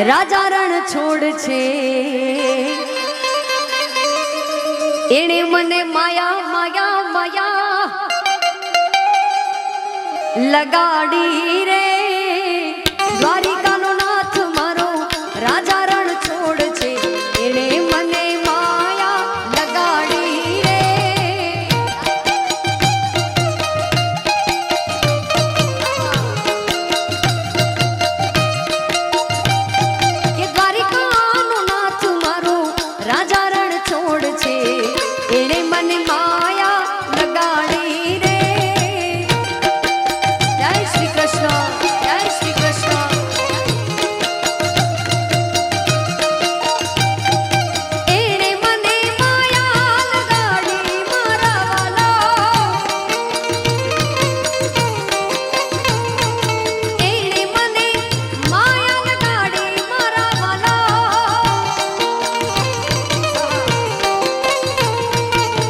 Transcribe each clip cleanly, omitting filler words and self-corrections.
રાજા રણ છોડ છે એણે મને માયા માયા માયા લગાડી રે દ્વારિકાનો નાથ મારો રાજા રણ છોડ છે એણે મને માયા લગાડી રે કે દ્વારિકાનો નાથ મારો રાજા રણ છોડ છે એણે મને માયા લગાડી રે જય શ્રી કૃષ્ણ જય શ્રી કૃષ્ણ એણે મને માયા લગાડી મારા વાલા એણે મને માયા લગાડી મારા વાલા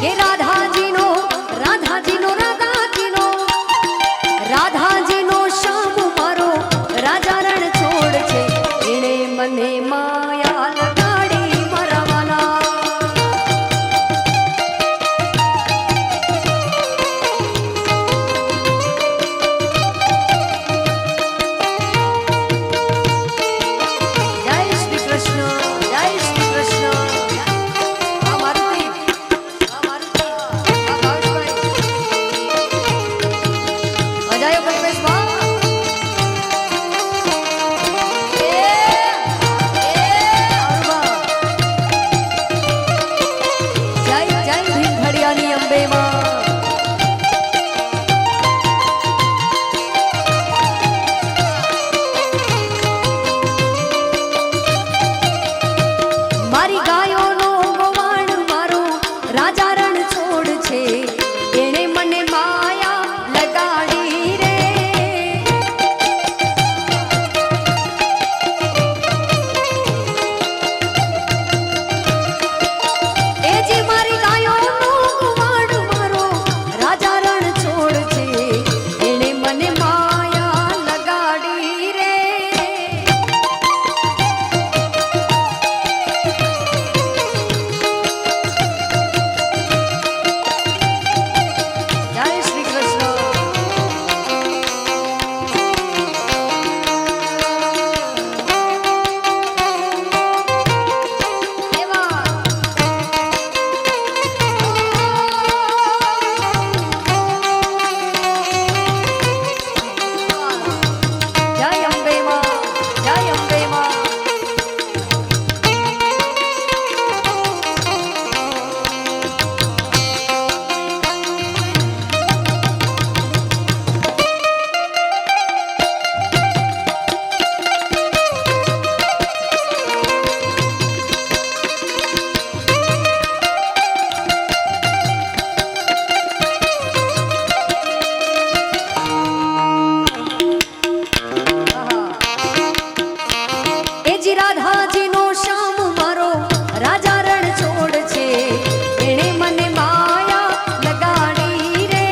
કે રાધાજીનો શ્યામ મારો રાજા રણ છોડ છે એણે મને માયા લગાડી મારા વાલા જય શ્રી કૃષ્ણ જય શ્રી કૃષ્ણ આ મારુતિ આ ભાવેશભાઈ અજાયો પરિવેશમાં જય જય ભીમ ઘડિયાની અંબેમાં મારી ગાયોનો ગોવાણ મારો રાજા રણ છોડ છે એણે મને માયા લગાડી રે એ જે મારી ગાયોનો ગોવાણ મારો રાજા રણ છોડ છે એણે મને માયા લગાડી રે જય શ્રી કૃષ્ણ એવા જય અંબે માં જય અંબે માં એ જી રાધાજીનો શ્યામ મારો રાજા રણ છોડ છે એણે મને માયા લગાડી રે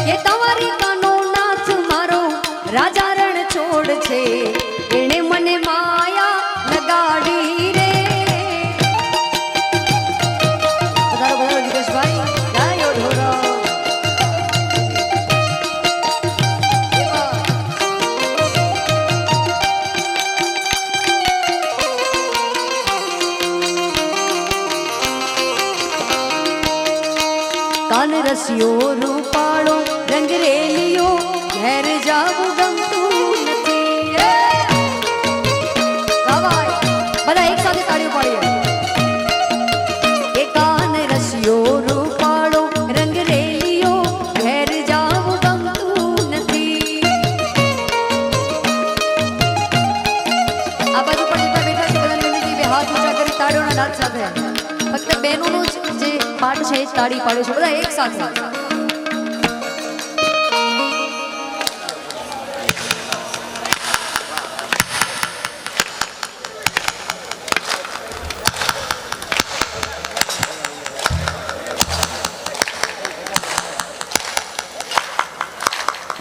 કે દ્વારિકાનો નાથ મારો રાજા રણ છોડ છે એણે મને માયા લગાડી રે વધારો વધારો જીગેશભાઈ જય ઓઢોરા કાન રસિયો રૂપાળો રંગ રેલિયો ઘેર જાવું ગમતું નથી ગાવાય બધા એક સાથે તાળીઓ પાડીએ એ કાન રસિયો રૂપાળો રંગ રેલિયો ઘેર જાવું ગમતું નથી આ બાજુ પણ જેટલા બેઠા છે બધા વિનંતી બે હાથ ઊંચા કરી તાળીઓના નાદ સાથે ફક્ત બહેનોનો જે પાઠ છે એ જ તાળી પાડ્યો છે બધા એક સાથે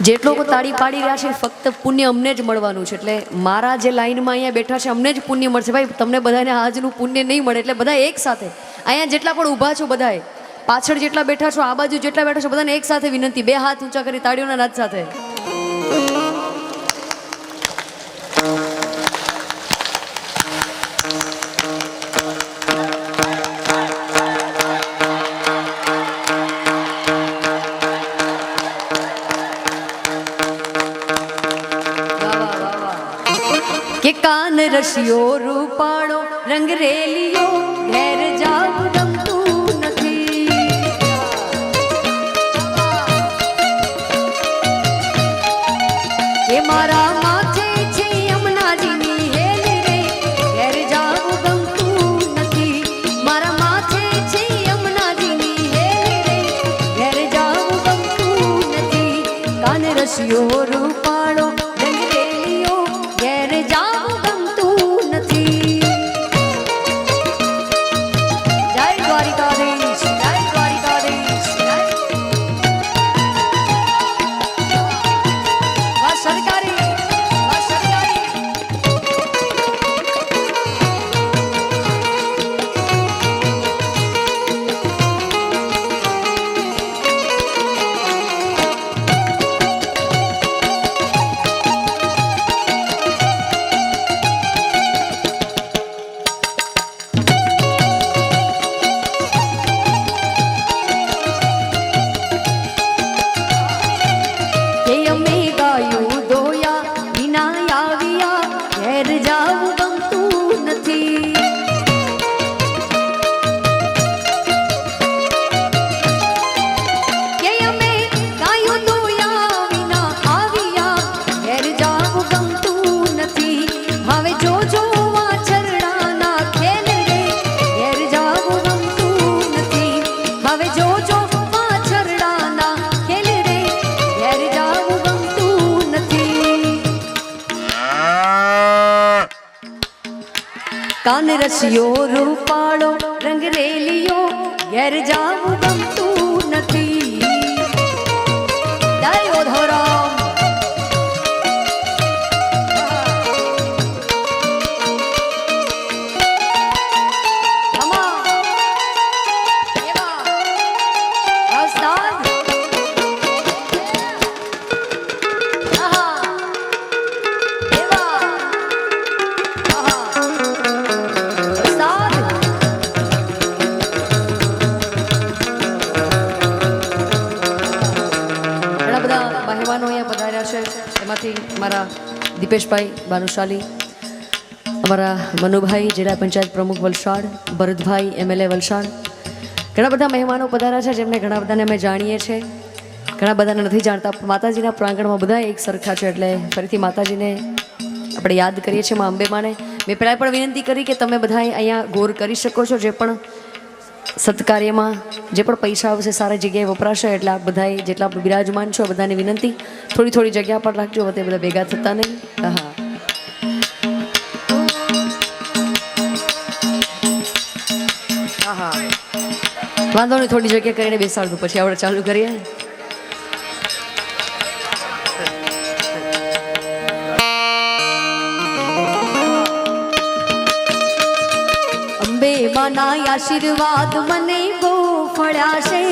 જેટલો લોકો તાળી પાડી રહ્યા છે ફક્ત પુણ્ય અમને જ મળવાનું છે. એટલે મારા જે લાઈનમાં અહીંયા બેઠા છે અમને જ પુણ્ય મળશે. ભાઈ તમને બધાને આજનું પુણ્ય નહીં મળે. એટલે બધા એક સાથે અહીંયા જેટલા પણ ઊભા છો, બધાએ પાછળ જેટલા બેઠા છો, આ બાજુ જેટલા બેઠા છો, બધાને એક સાથે વિનંતી, બે હાથ ઊંચા કરી તાળીઓના નાદ સાથે. કે કાન રશિયો રૂપાળો રંગ રેલિયો ઘેર જાવ ગમતું નથી. એ મારા માથે છે યમુનાજીની હેલ રે ઘેર જાવ ગમતું નથી. મારા માથે છે યમુનાજીની હેલ રે ઘેર જાવ ગમતું નથી. કાન રશિયો રૂપાળો રંગ રેલિયો ઘેર જાવ કાન રશિયો રૂપાળો રંગ રેલિયો ઘેર જાવું ગમતું નથી. જય ઓધોરામ. એમાંથી મારા દીપેશભાઈ ભાનુશાલી, અમારા મનુભાઈ જિલ્લા પંચાયત પ્રમુખ વલસાડ, ભરતભાઈ MLA વલસાડ, ઘણા બધા મહેમાનો પધાર્યા છે જેમને ઘણા બધાને અમે જાણીએ છીએ, ઘણા બધાને નથી જાણતા. માતાજીના પ્રાંગણમાં બધા એક સરખા છે એટલે ફરીથી માતાજીને આપણે યાદ કરીએ છીએ, મા અંબે માને. મેં પહેલાં પણ વિનંતી કરી કે તમે બધા અહીંયા ગોર કરી શકો છો. જે પણ સત્કાર્યમાં જે પણ પૈસા આવશે સારી જગ્યાએ વપરાશે. એટલે આપ બધા જેટલા બિરાજમાન છો બધાને વિનંતી થોડી થોડી જગ્યા પર રાખજો, તે બધા ભેગા થતા નહીં. હા વાંધો નહીં, થોડી જગ્યા કરીને બેસાડતું પછી આપણે ચાલુ કરીએ. અંબે માના આશીર્વાદ મને બહુ ફળ્યા છે.